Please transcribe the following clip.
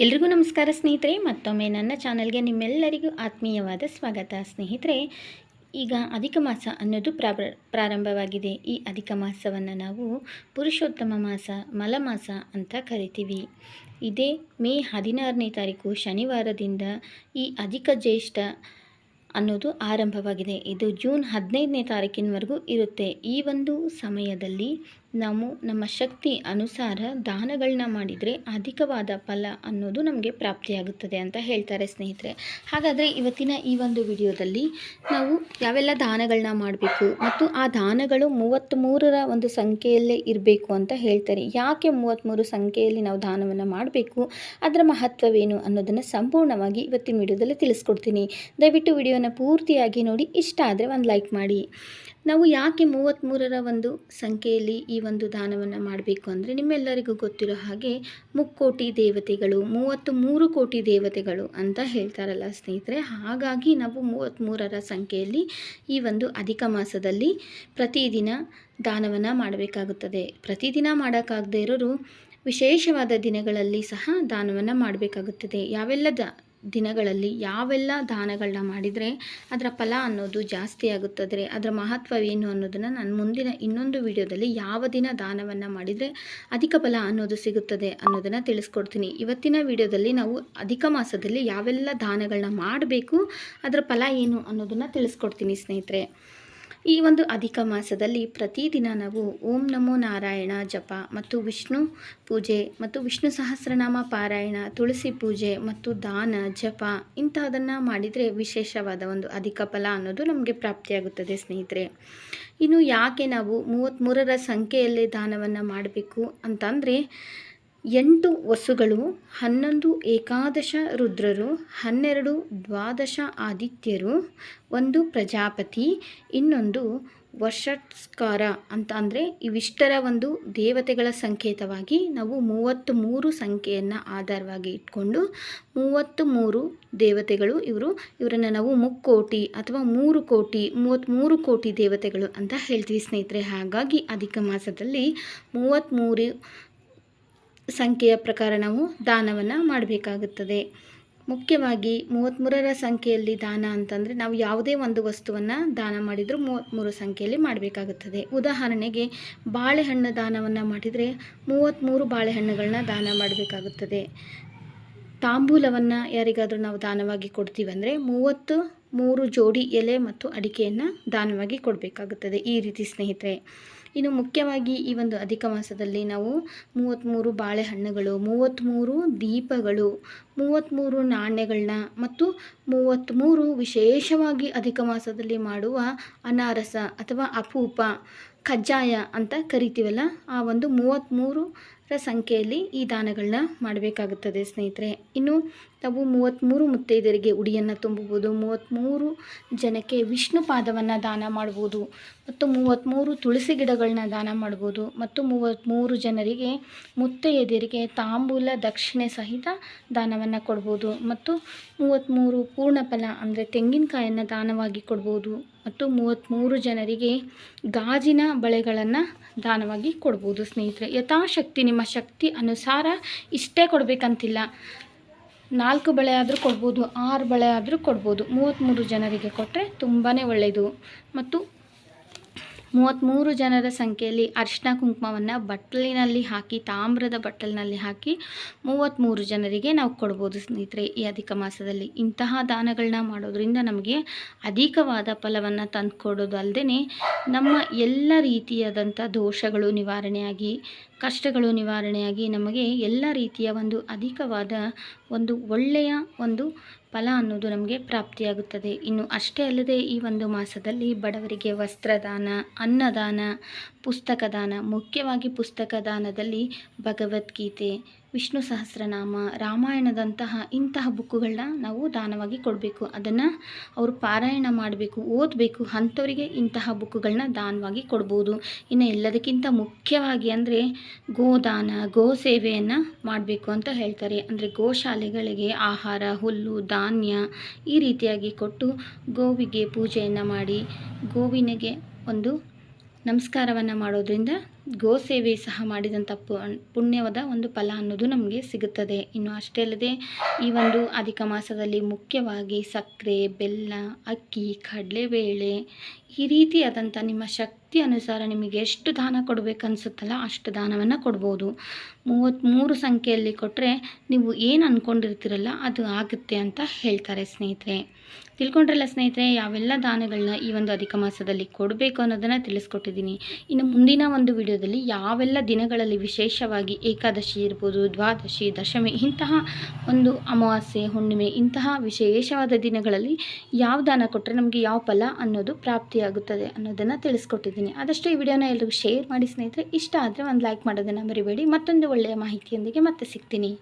ಎಲ್ರಿಗೂ ನಮಸ್ಕಾರ ಸ್ನೇಹಿತರೆ, ಮತ್ತೊಮ್ಮೆ ನನ್ನ ಚಾನಲ್ಗೆ ನಿಮ್ಮೆಲ್ಲರಿಗೂ ಆತ್ಮೀಯವಾದ ಸ್ವಾಗತ. ಸ್ನೇಹಿತರೆ, ಈಗ ಅಧಿಕ ಮಾಸ ಅನ್ನೋದು ಪ್ರಾರಂಭವಾಗಿದೆ. ಈ ಅಧಿಕ ಮಾಸವನ್ನು ನಾವು ಪುರುಷೋತ್ತಮ ಮಾಸ, ಮಲಮಾಸ ಅಂತ ಕರಿತೀವಿ. ಇದೇ ಮೇ 16ನೇ ತಾರೀಕು ಶನಿವಾರದಿಂದ ಈ ಅಧಿಕ ಜ್ಯೇಷ್ಠ ಅನ್ನೋದು ಆರಂಭವಾಗಿದೆ. ಇದು ಜೂನ್ 15ನೇ ತಾರೀಕಿನವರೆಗೂ ಇರುತ್ತೆ. ಈ ಒಂದು ಸಮಯದಲ್ಲಿ ನಾವು ನಮ್ಮ ಶಕ್ತಿ ಅನುಸಾರ ದಾನಗಳನ್ನ ಮಾಡಿದರೆ ಅಧಿಕವಾದ ಫಲ ಅನ್ನೋದು ನಮಗೆ ಪ್ರಾಪ್ತಿಯಾಗುತ್ತದೆ ಅಂತ ಹೇಳ್ತಾರೆ ಸ್ನೇಹಿತರೆ. ಹಾಗಾದರೆ ಇವತ್ತಿನ ಈ ಒಂದು ವಿಡಿಯೋದಲ್ಲಿ ನಾವು ಯಾವೆಲ್ಲ ದಾನಗಳನ್ನ ಮಾಡಬೇಕು ಮತ್ತು ಆ ದಾನಗಳು 33ರ ಒಂದು ಸಂಖ್ಯೆಯಲ್ಲೇ ಇರಬೇಕು ಅಂತ ಹೇಳ್ತಾರೆ. ಯಾಕೆ 33 ಸಂಖ್ಯೆಯಲ್ಲಿ ನಾವು ದಾನವನ್ನು ಮಾಡಬೇಕು, ಅದರ ಮಹತ್ವವೇನು ಅನ್ನೋದನ್ನು ಸಂಪೂರ್ಣವಾಗಿ ಇವತ್ತಿನ ವಿಡಿಯೋದಲ್ಲಿ ತಿಳಿಸ್ಕೊಡ್ತೀನಿ. ದಯವಿಟ್ಟು ವಿಡಿಯೋನ ಪೂರ್ತಿಯಾಗಿ ನೋಡಿ. ಇಷ್ಟ ಆದರೆ ಒಂದು ಲೈಕ್ ಮಾಡಿ. ನಾವು ಯಾಕೆ 33ರ ಒಂದು ಸಂಖ್ಯೆಯಲ್ಲಿ ಈ ಒಂದು ದಾನವನ್ನು ಮಾಡಬೇಕು ಅಂದರೆ, ನಿಮ್ಮೆಲ್ಲರಿಗೂ ಗೊತ್ತಿರೋ ಹಾಗೆ ಮುಕ್ಕೋಟಿ ದೇವತೆಗಳು, 33 ಕೋಟಿ ದೇವತೆಗಳು ಅಂತ ಹೇಳ್ತಾರಲ್ಲ ಸ್ನೇಹಿತರೆ. ಹಾಗಾಗಿ ನಾವು 33ರ ಸಂಖ್ಯೆಯಲ್ಲಿ ಈ ಒಂದು ಅಧಿಕ ಮಾಸದಲ್ಲಿ ಪ್ರತಿದಿನ ದಾನವನ್ನು ಮಾಡಬೇಕಾಗುತ್ತದೆ. ಪ್ರತಿದಿನ ಮಾಡೋಕ್ಕಾಗದೇ ಇರೋರು ವಿಶೇಷವಾದ ದಿನಗಳಲ್ಲಿ ಸಹ ದಾನವನ್ನು ಮಾಡಬೇಕಾಗುತ್ತದೆ. ದಿನಗಳಲ್ಲಿ ಯಾವೆಲ್ಲ ದಾನಗಳನ್ನ ಮಾಡಿದರೆ ಅದರ ಫಲ ಅನ್ನೋದು ಜಾಸ್ತಿ ಆಗುತ್ತದೆ, ಅದರ ಮಹತ್ವವೇನು ಅನ್ನೋದನ್ನು ನಾನು ಮುಂದಿನ ಇನ್ನೊಂದು ವಿಡಿಯೋದಲ್ಲಿ ಯಾವ ದಿನ ದಾನವನ್ನು ಮಾಡಿದರೆ ಅಧಿಕ ಫಲ ಅನ್ನೋದು ಸಿಗುತ್ತದೆ ಅನ್ನೋದನ್ನು ತಿಳಿಸ್ಕೊಡ್ತೀನಿ. ಇವತ್ತಿನ ವಿಡಿಯೋದಲ್ಲಿ ನಾವು ಅಧಿಕ ಮಾಸದಲ್ಲಿ ಯಾವೆಲ್ಲ ದಾನಗಳನ್ನ ಮಾಡಬೇಕು, ಅದರ ಫಲ ಏನು ಅನ್ನೋದನ್ನು ತಿಳಿಸ್ಕೊಡ್ತೀನಿ ಸ್ನೇಹಿತರೆ. ಈ ಒಂದು ಅಧಿಕ ಮಾಸದಲ್ಲಿ ಪ್ರತಿದಿನ ನಾವು ಓಂ ನಮೋ ನಾರಾಯಣ ಜಪ ಮತ್ತು ವಿಷ್ಣು ಪೂಜೆ ಮತ್ತು ವಿಷ್ಣು ಸಹಸ್ರನಾಮ ಪಾರಾಯಣ, ತುಳಸಿ ಪೂಜೆ ಮತ್ತು ದಾನ ಜಪ ಇಂತಹದನ್ನು ಮಾಡಿದರೆ ವಿಶೇಷವಾದ ಒಂದು ಅಧಿಕ ಫಲ ಅನ್ನೋದು ನಮಗೆ ಪ್ರಾಪ್ತಿಯಾಗುತ್ತದೆ ಸ್ನೇಹಿತರೆ. ಇನ್ನು ಯಾಕೆ ನಾವು 33ರ ಸಂಖ್ಯೆಯಲ್ಲೇ ದಾನವನ್ನು ಮಾಡಬೇಕು ಅಂತಂದರೆ, 8 ವಸುಗಳು, 11 ಏಕಾದಶ ರುದ್ರರು, 12 ದ್ವಾದಶ ಆದಿತ್ಯರು, 1 ಪ್ರಜಾಪತಿ, ಇನ್ನೊಂದು ವರ್ಷಸ್ಕಾರ ಅಂತ ಅಂದರೆ ಇವಿಷ್ಟರ ಒಂದು ದೇವತೆಗಳ ಸಂಕೇತವಾಗಿ ನಾವು 33 ಸಂಖ್ಯೆಯನ್ನು ಆಧಾರವಾಗಿ ಇಟ್ಕೊಂಡು 33 ದೇವತೆಗಳು ಇವರನ್ನು ನಾವು ಮುಕ್ಕೋಟಿ ಅಥವಾ 3 ಕೋಟಿ 33 ಕೋಟಿ ದೇವತೆಗಳು ಅಂತ ಹೇಳ್ತೀವಿ ಸ್ನೇಹಿತರೆ. ಹಾಗಾಗಿ ಅಧಿಕ ಮಾಸದಲ್ಲಿ 33 ಸಂಖ್ಯೆಯ ಪ್ರಕಾರ ನಾವು ದಾನವನ್ನು ಮಾಡಬೇಕಾಗುತ್ತದೆ. ಮುಖ್ಯವಾಗಿ 33ರ ಸಂಖ್ಯೆಯಲ್ಲಿ ದಾನ ಅಂತಂದರೆ ನಾವು ಯಾವುದೇ ಒಂದು ವಸ್ತುವನ್ನು ದಾನ ಮಾಡಿದರೂ 33 ಸಂಖ್ಯೆಯಲ್ಲಿ ಮಾಡಬೇಕಾಗುತ್ತದೆ. ಉದಾಹರಣೆಗೆ ಬಾಳೆಹಣ್ಣು ದಾನವನ್ನು ಮಾಡಿದರೆ 33 ಬಾಳೆಹಣ್ಣುಗಳನ್ನ ದಾನ ಮಾಡಬೇಕಾಗುತ್ತದೆ. ತಾಂಬೂಲವನ್ನು ಯಾರಿಗಾದರೂ ನಾವು ದಾನವಾಗಿ ಕೊಡ್ತೀವಂದರೆ 33 ಜೋಡಿ ಎಲೆ ಮತ್ತು ಅಡಿಕೆಯನ್ನು ದಾನವಾಗಿ ಕೊಡಬೇಕಾಗುತ್ತದೆ. ಈ ರೀತಿ ಸ್ನೇಹಿತರೆ. ಇನ್ನು ಮುಖ್ಯವಾಗಿ ಈ ಒಂದು ಅಧಿಕ ಮಾಸದಲ್ಲಿ ನಾವು 33 ಬಾಳೆಹಣ್ಣುಗಳು, 33 ದೀಪಗಳು, 33 ನಾಣ್ಯಗಳನ್ನ ಮತ್ತು 33 ವಿಶೇಷವಾಗಿ ಅಧಿಕ ಮಾಸದಲ್ಲಿ ಮಾಡುವ ಅನಾರಸ ಅಥವಾ ಅಪೂಪ ಕಜ್ಜಾಯ ಅಂತ ಕರಿತೀವಲ್ಲ, ಆ ಒಂದು 33ರ ಸಂಖ್ಯೆಯಲ್ಲಿ ಈ ದಾನಗಳನ್ನ ಮಾಡಬೇಕಾಗುತ್ತದೆ ಸ್ನೇಹಿತರೆ. ಇನ್ನು ನಾವು 33 ಮುತ್ತೈದೆಯರಿಗೆ ಉಡಿಯನ್ನು ತುಂಬಬಹುದು, 33 ಜನಕ್ಕೆ ವಿಷ್ಣು ಪಾದವನ್ನು ದಾನ ಮಾಡ್ಬೋದು ಮತ್ತು 33 ತುಳಸಿ ಗಿಡಗಳನ್ನ ದಾನ ಮಾಡ್ಬೋದು ಮತ್ತು 33 ಜನರಿಗೆ ಮುತ್ತೈದೆಯರಿಗೆ ತಾಂಬೂಲ ದಕ್ಷಿಣೆ ಸಹಿತ ದಾನವನ್ನು ಕೊಡ್ಬೋದು ಮತ್ತು 33 ಪೂರ್ಣಫಲ ಅಂದರೆ ತೆಂಗಿನಕಾಯನ್ನು ದಾನವಾಗಿ ಕೊಡ್ಬೋದು ಮತ್ತು 33 ಜನರಿಗೆ ಗಾಜಿನ ಬಳೆಗಳನ್ನು ದಾನವಾಗಿ ಕೊಡ್ಬೋದು ಸ್ನೇಹಿತರೆ. ಯಥಾಶಕ್ತಿ ನಿಮ್ಮ ಶಕ್ತಿ ಅನುಸಾರ ಇಷ್ಟೇ ಕೊಡಬೇಕಂತಿಲ್ಲ. 4 ಬಳೆ ಆದರೂ ಕೊಡ್ಬೋದು, 6 ಬಳೆ ಆದರೂ ಕೊಡ್ಬೋದು. 33 ಜನರಿಗೆ ಕೊಟ್ಟರೆ ತುಂಬಾ ಒಳ್ಳೆಯದು. ಮತ್ತು 33 ಜನರ ಸಂಖ್ಯೆಯಲ್ಲಿ ಅರಿಶಿನ ಕುಂಕುಮವನ್ನು ಬಟ್ಟಲಿನಲ್ಲಿ ಹಾಕಿ, ತಾಮ್ರದ ಬಟ್ಟಲಿನಲ್ಲಿ ಹಾಕಿ 33 ಜನರಿಗೆ ನಾವು ಕೊಡ್ಬೋದು ಸ್ನೇಹಿತರೆ ಈ ಅಧಿಕ ಮಾಸದಲ್ಲಿ. ಇಂತಹ ದಾನಗಳನ್ನ ಮಾಡೋದ್ರಿಂದ ನಮಗೆ ಅಧಿಕವಾದ ಫಲವನ್ನು ತಂದುಕೊಡೋದು ಅಲ್ಲದೆ ನಮ್ಮ ಎಲ್ಲ ರೀತಿಯಾದಂಥ ದೋಷಗಳು ನಿವಾರಣೆಯಾಗಿ, ಕಷ್ಟಗಳು ನಿವಾರಣೆಯಾಗಿ ನಮಗೆ ಎಲ್ಲ ರೀತಿಯ ಒಂದು ಅಧಿಕವಾದ ಒಂದು ಒಳ್ಳೆಯ ಒಂದು ಫಲ ಅನ್ನೋದು ನಮಗೆ ಪ್ರಾಪ್ತಿಯಾಗುತ್ತದೆ. ಇನ್ನು ಅಷ್ಟೇ ಅಲ್ಲದೆ ಈ ಒಂದು ಮಾಸದಲ್ಲಿ ಬಡವರಿಗೆ ವಸ್ತ್ರದಾನ, ಅನ್ನದಾನ, ಪುಸ್ತಕ ದಾನ, ಮುಖ್ಯವಾಗಿ ಪುಸ್ತಕ ದಾನದಲ್ಲಿ ಭಗವದ್ಗೀತೆ, ವಿಷ್ಣು ಸಹಸ್ರನಾಮ, ರಾಮಾಯಣದಂತಹ ಇಂತಹ ಬುಕ್ಕುಗಳನ್ನ ನಾವು ದಾನವಾಗಿ ಕೊಡಬೇಕು. ಅದನ್ನು ಅವರು ಪಾರಾಯಣ ಮಾಡಬೇಕು, ಓದಬೇಕು. ಅಂಥವರಿಗೆ ಇಂತಹ ಬುಕ್ಕುಗಳನ್ನ ದಾನವಾಗಿ ಕೊಡ್ಬೋದು. ಇನ್ನು ಎಲ್ಲದಕ್ಕಿಂತ ಮುಖ್ಯವಾಗಿ ಅಂದರೆ ಗೋದಾನ, ಗೋ ಸೇವೆಯನ್ನು ಮಾಡಬೇಕು ಅಂತ ಹೇಳ್ತಾರೆ. ಅಂದರೆ ಗೋಶಾಲೆಗಳಿಗೆ ಆಹಾರ, ಹುಲ್ಲು, ಧಾನ್ಯ ಈ ರೀತಿಯಾಗಿ ಕೊಟ್ಟು ಗೋವಿಗೆ ಪೂಜೆಯನ್ನು ಮಾಡಿ ಗೋವಿನಿಗೆ ಒಂದು ನಮಸ್ಕಾರವನ್ನು ಮಾಡೋದ್ರಿಂದ ಗೋಸೇವೆ ಸಹ ಮಾಡಿದಂಥ ಪುಣ್ಯವಾದ ಒಂದು ಫಲ ಅನ್ನೋದು ನಮಗೆ ಸಿಗುತ್ತದೆ. ಇನ್ನು ಅಷ್ಟೇ ಅಲ್ಲದೆ ಈ ಒಂದು ಅಧಿಕ ಮಾಸದಲ್ಲಿ ಮುಖ್ಯವಾಗಿ ಸಕ್ಕರೆ, ಬೆಲ್ಲ, ಅಕ್ಕಿ, ಕಡಲೆಬೇಳೆ ಈ ರೀತಿಯಾದಂಥ ನಿಮ್ಮ ಶಕ್ತಿ ಅನುಸಾರ ನಿಮಗೆ ಎಷ್ಟು ದಾನ ಕೊಡಬೇಕು ಅನಿಸುತ್ತಲ್ಲ ಅಷ್ಟು ದಾನವನ್ನು ಕೊಡ್ಬೋದು. 33 ಸಂಖ್ಯೆಯಲ್ಲಿ ಕೊಟ್ಟರೆ ನೀವು ಏನು ಅಂದ್ಕೊಂಡಿರ್ತೀರಲ್ಲ ಅದು ಆಗುತ್ತೆ ಅಂತ ಹೇಳ್ತಾರೆ ಸ್ನೇಹಿತರೆ. ತಿಳ್ಕೊಂಡ್ರಲ್ಲ ಸ್ನೇಹಿತರೆ, ಯಾವೆಲ್ಲ ದಾನಗಳನ್ನ ಈ ಒಂದು ಅಧಿಕ ಮಾಸದಲ್ಲಿ ಕೊಡಬೇಕು ಅನ್ನೋದನ್ನು ತಿಳಿಸ್ಕೊಟ್ಟಿದ್ದೀನಿ. ಇನ್ನು ಮುಂದಿನ ಒಂದು ವಿಡಿಯೋದಲ್ಲಿ ಯಾವೆಲ್ಲ ದಿನಗಳಲ್ಲಿ ವಿಶೇಷವಾಗಿ ಏಕಾದಶಿ ಇರ್ಬೋದು, ದ್ವಾದಶಿ, ದಶಮಿ ಇಂತಹ ಒಂದು ಅಮಾವಾಸ್ಯೆ, ಹುಣ್ಣಿಮೆ ಇಂತಹ ವಿಶೇಷವಾದ ದಿನಗಳಲ್ಲಿ ಯಾವ ದಾನ ಕೊಟ್ಟರೆ ನಮಗೆ ಯಾವ ಫಲ ಅನ್ನೋದು ಪ್ರಾಪ್ತಿಯಾಗುತ್ತದೆ ಅನ್ನೋದನ್ನು ತಿಳಿಸ್ಕೊಟ್ಟಿದ್ದೀನಿ. ಆದಷ್ಟು ಈ ವಿಡಿಯೋನ ಎಲ್ರಿಗೂ ಶೇರ್ ಮಾಡಿ ಸ್ನೇಹಿತರೆ. ಇಷ್ಟ ಆದರೆ ಒಂದು ಲೈಕ್ ಮಾಡೋದನ್ನು ಮರಿಬೇಡಿ. ಮತ್ತೊಂದು ಒಳ್ಳೆಯ ಮಾಹಿತಿಯೊಂದಿಗೆ ಮತ್ತೆ ಸಿಗ್ತೀನಿ.